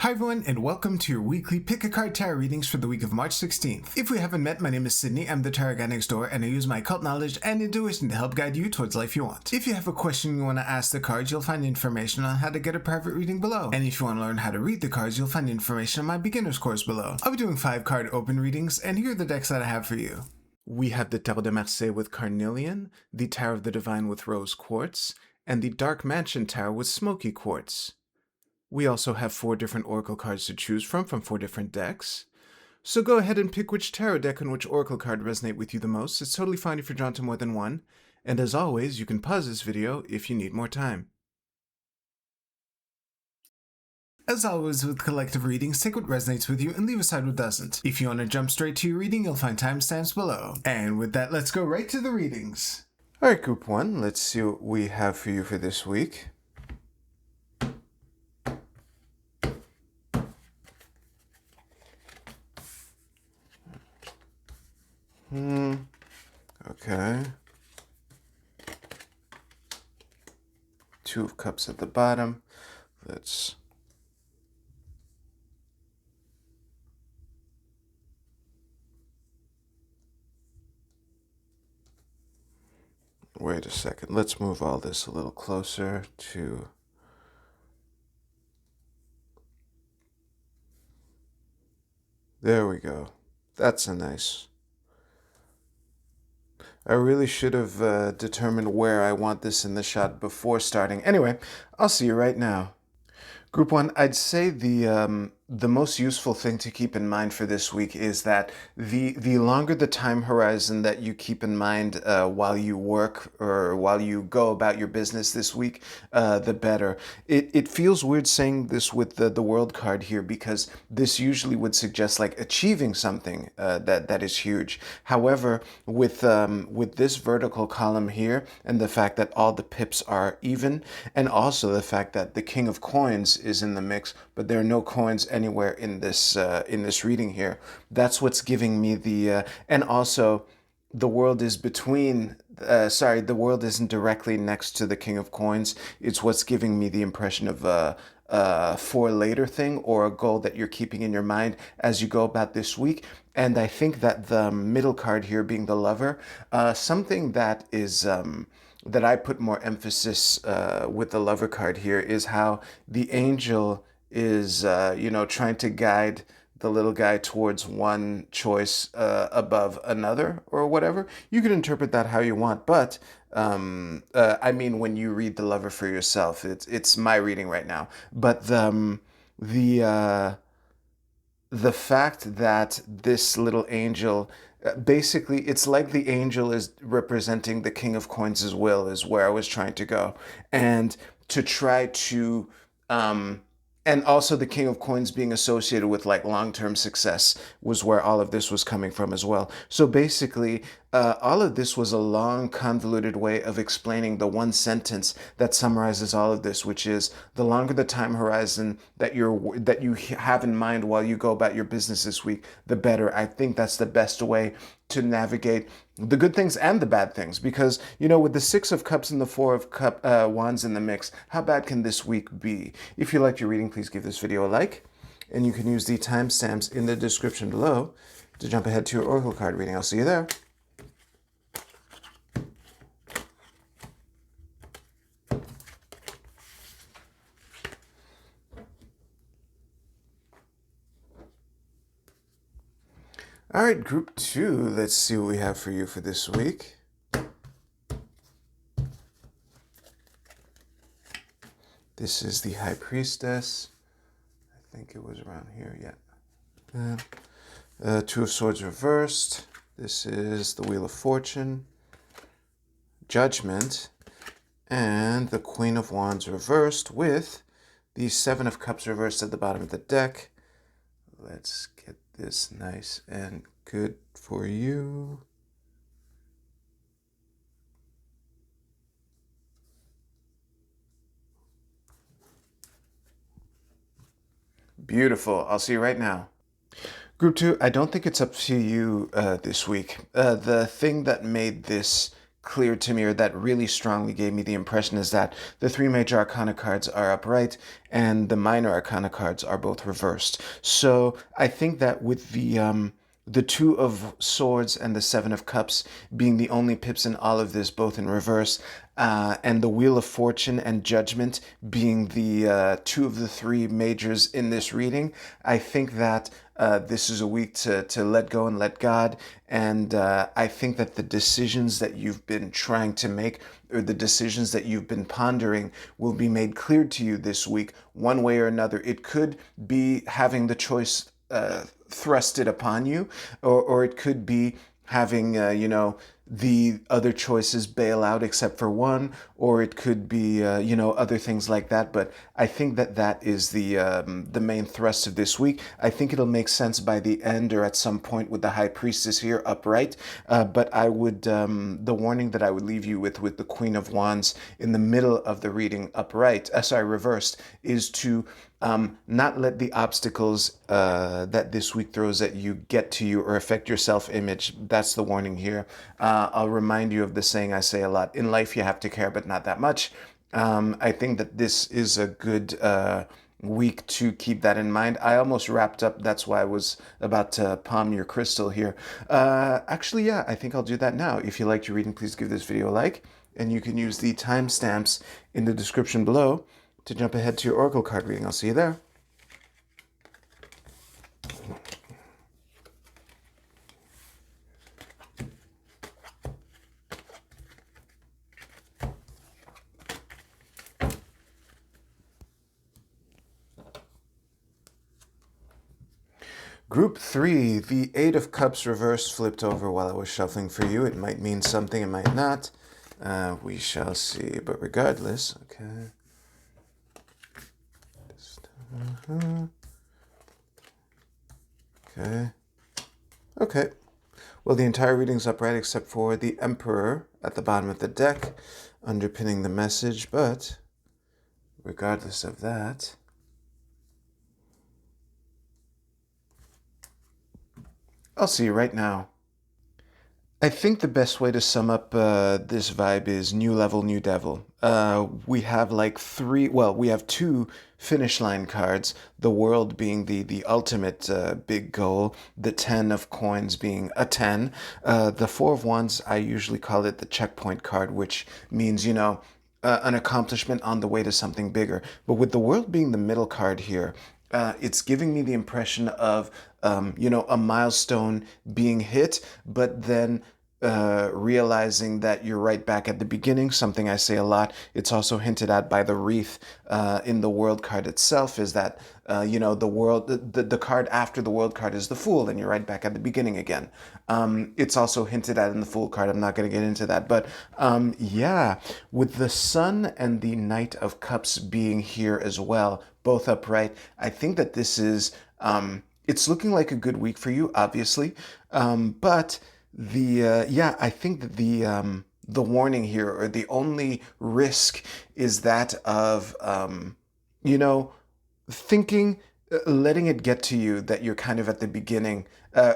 Hi everyone, and welcome to your weekly Pick a Card Tarot readings for the week of March 16th. If we haven't met, my name is Sydney, I'm the tarot guy next door, and I use my occult knowledge and intuition to help guide you towards life you want. If you have a question you want to ask the cards, you'll find information on how to get a private reading below. And if you want to learn how to read the cards, you'll find information on my beginner's course below. I'll be doing 5 card open readings, and here are the decks that I have for you. We have the Tarot de Marseille with Carnelian, the Tower of the Divine with Rose Quartz, and the Dark Mansion Tower with Smoky Quartz. We also have 4 different oracle cards to choose from 4 different decks. So go ahead and pick which tarot deck and which oracle card resonate with you the most. It's totally fine if you're drawn to more than one. And as always, you can pause this video if you need more time. As always with collective readings, take what resonates with you and leave aside what doesn't. If you want to jump straight to your reading, you'll find timestamps below. And with that, let's go right to the readings. Alright, Group 1, let's see what we have for you for this week. Okay. 2 of Cups at the bottom. Let's... Wait a second. Let's move all this a little closer to... There we go. That's a nice... I really should have determined where I want this in the shot before starting. Anyway, I'll see you right now. Group 1, I'd say the most useful thing to keep in mind for this week is that the longer the time horizon that you keep in mind while you work or while you go about your business this week, the better. It feels weird saying this with the World card here because this usually would suggest like achieving something that is huge. However, with this vertical column here and the fact that all the pips are even, and also the fact that the King of Coins is in the mix, but there are no coins anywhere in this reading here. That's what's giving me the and also the world is between the world isn't directly next to the King of Coins. It's what's giving me the impression of a for later thing or a goal that you're keeping in your mind as you go about this week. And I think that the middle card here being the Lover, something that is that I put more emphasis with the Lover card here is how the angel is, trying to guide the little guy towards one choice above another or whatever. You can interpret that how you want, but I mean, when you read the Lover for yourself, it's my reading right now. But the fact that this little angel, basically, it's like the angel is representing the King of Coins' will is where I was trying to go. And to try to... and also the King of Coins being associated with like long-term success was where all of this was coming from as well. So basically, all of this was a long, convoluted way of explaining the one sentence that summarizes all of this, which is the longer the time horizon that you have in mind while you go about your business this week, the better. I think that's the best way to navigate the good things and the bad things, because with the 6 of Cups and the 4 of Wands in the mix, how bad can this week be? If you liked your reading, please give this video a like, and you can use the timestamps in the description below to jump ahead to your oracle card reading. I'll see you there. All right, Group 2, let's see what we have for you for this week. This is the High Priestess. I think it was around here, yeah. 2 of Swords reversed. This is the Wheel of Fortune, Judgment, and the Queen of Wands reversed with the 7 of Cups reversed at the bottom of the deck. Let's get this nice and good for you. Beautiful. I'll see you right now. Group 2, I don't think it's up to you this week. The thing that made this clear to me, or that really strongly gave me the impression, is that the three major arcana cards are upright and the minor arcana cards are both reversed. So I think that with the Two of Swords and the Seven of Cups being the only pips in all of this, both in reverse, and the Wheel of Fortune and Judgment being the two of the three majors in this reading, I think that this is a week to let go and let God. And I think that the decisions that you've been trying to make, or the decisions that you've been pondering, will be made clear to you this week, one way or another. It could be having the choice thrusted upon you, or it could be having, the other choices bail out except for one, or it could be, other things like that. But I think that that is the main thrust of this week. I think it'll make sense by the end or at some point with the High Priestess here upright. But I would, the warning that I would leave you with the Queen of Wands in the middle of the reading upright, reversed, is to not let the obstacles that this week throws at you get to you or affect your self-image. That's the warning here. I'll remind you of the saying I say a lot. In life, you have to care, but not that much. I think that this is a good week to keep that in mind. I almost wrapped up. That's why I was about to palm your crystal here. Actually, yeah, I think I'll do that now. If you liked your reading, please give this video a like. And you can use the timestamps in the description below to jump ahead to your Oracle card reading. I'll see you there. Group 3, the Eight of Cups reverse flipped over while I was shuffling for you. It might mean something, it might not. We shall see. But regardless, okay. Okay. Okay. Well, the entire reading's upright except for the Emperor at the bottom of the deck, underpinning the message. But regardless of that, I'll see you right now. I think the best way to sum up this vibe is new level, new devil. We have we have two finish line cards, the world being the ultimate big goal, the 10 of coins being a 10. The Four of Wands, I usually call it the checkpoint card, which means, an accomplishment on the way to something bigger. But with the world being the middle card here, it's giving me the impression of, a milestone being hit, but then realizing that you're right back at the beginning, something I say a lot. It's also hinted at by the wreath in the world card itself, is that, the card after the world card is the Fool, and you're right back at the beginning again. It's also hinted at in the Fool card. I'm not going to get into that. But yeah, with the Sun and the Knight of Cups being here as well, both upright, I think that this is, it's looking like a good week for you, obviously. But I think that the warning here, or the only risk, is that of, thinking, letting it get to you that you're kind of at the beginning,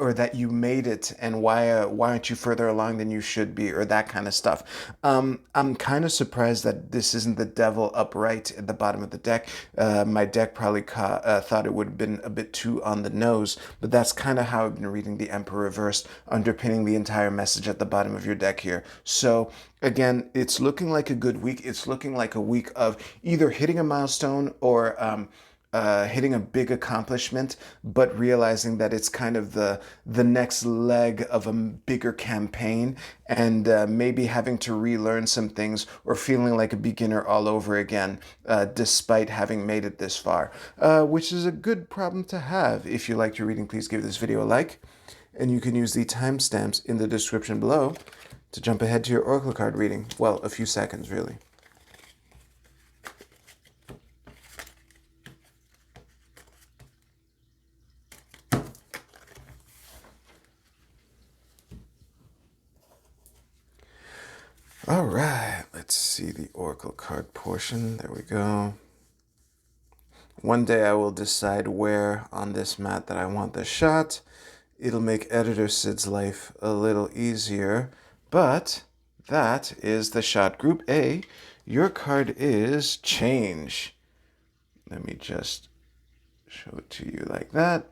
or that you made it, and why aren't you further along than you should be, or that kind of stuff. I'm kind of surprised that this isn't the Devil upright at the bottom of the deck. My deck probably thought it would have been a bit too on the nose, but that's kind of how I've been reading the Emperor reversed, underpinning the entire message at the bottom of your deck here. So again, it's looking like a good week. It's looking like a week of either hitting a milestone or hitting a big accomplishment, but realizing that it's kind of the next leg of a bigger campaign, and maybe having to relearn some things, or feeling like a beginner all over again, despite having made it this far, which is a good problem to have. If you liked your reading, please give this video a like, and you can use the timestamps in the description below to jump ahead to your Oracle card reading. Well, a few seconds, really. All right, let's see the Oracle card portion. There we go. One day I will decide where on this mat that I want this shot. It'll make Editor Sid's life a little easier, but that is the shot. Group A, your card is change. Let me just show it to you like that.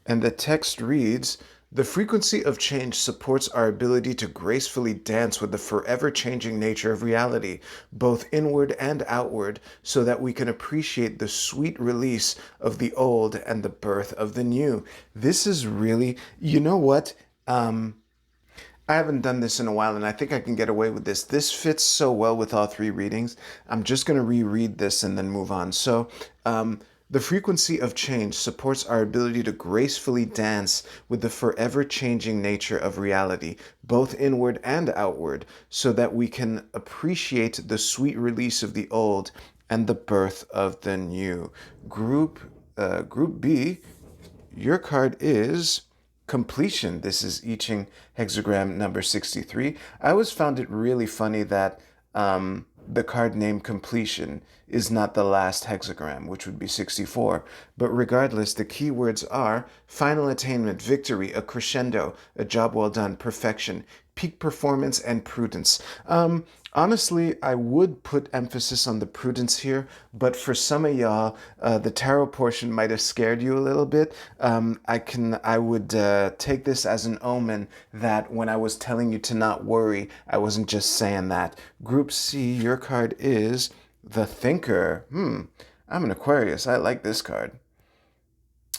And the text reads, the frequency of change supports our ability to gracefully dance with the forever changing nature of reality, both inward and outward, so that we can appreciate the sweet release of the old and the birth of the new. This is really, you know what? I haven't done this in a while, and I think I can get away with this. This fits so well with all three readings. I'm just going to reread this and then move on. So, the frequency of change supports our ability to gracefully dance with the forever changing nature of reality, both inward and outward, so that we can appreciate the sweet release of the old and the birth of the new. Group B, your card is completion. This is I Ching hexagram number 63. I always found it really funny that the card name completion is not the last hexagram, which would be 64. But regardless, the keywords are final attainment, victory, a crescendo, a job well done, perfection, peak performance, and prudence. Honestly, I would put emphasis on the prudence here, but for some of y'all, the tarot portion might have scared you a little bit. I would take this as an omen that when I was telling you to not worry, I wasn't just saying that. Group C, your card is the Thinker. I'm an Aquarius. I like this card.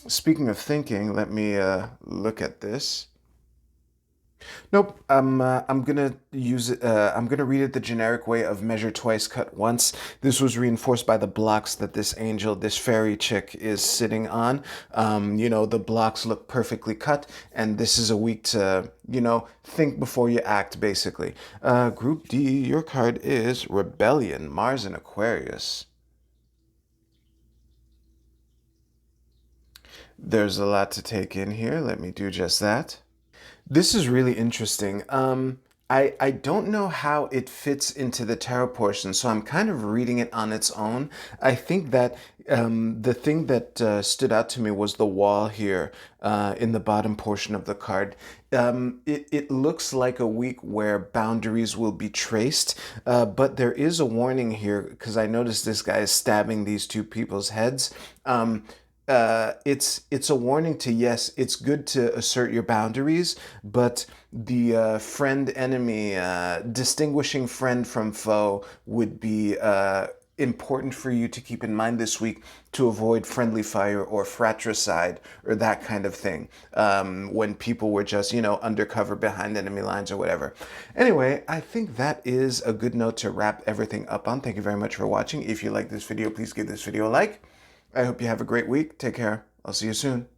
Speaking of thinking, let me look at this. Nope, I'm gonna use it. I'm gonna read it the generic way of measure twice, cut once. This was reinforced by the blocks that this angel, this fairy chick, is sitting on. You know, the blocks look perfectly cut, and this is a week to, you know, think before you act, basically. Group D, your card is Rebellion, Mars and Aquarius. There's a lot to take in here. Let me do just that. This is really interesting. I don't know how it fits into the tarot portion, so I'm kind of reading it on its own. I think that the thing that stood out to me was the wall here in the bottom portion of the card. It looks like a week where boundaries will be traced, but there is a warning here because I noticed this guy is stabbing these two people's heads. It's a warning to, yes, it's good to assert your boundaries, but the friend enemy, distinguishing friend from foe would be important for you to keep in mind this week to avoid friendly fire or fratricide or that kind of thing when people were just, you know, undercover behind enemy lines or whatever. Anyway, I think that is a good note to wrap everything up on. Thank you very much for watching. If you like this video, please give this video a like. I hope you have a great week. Take care. I'll see you soon.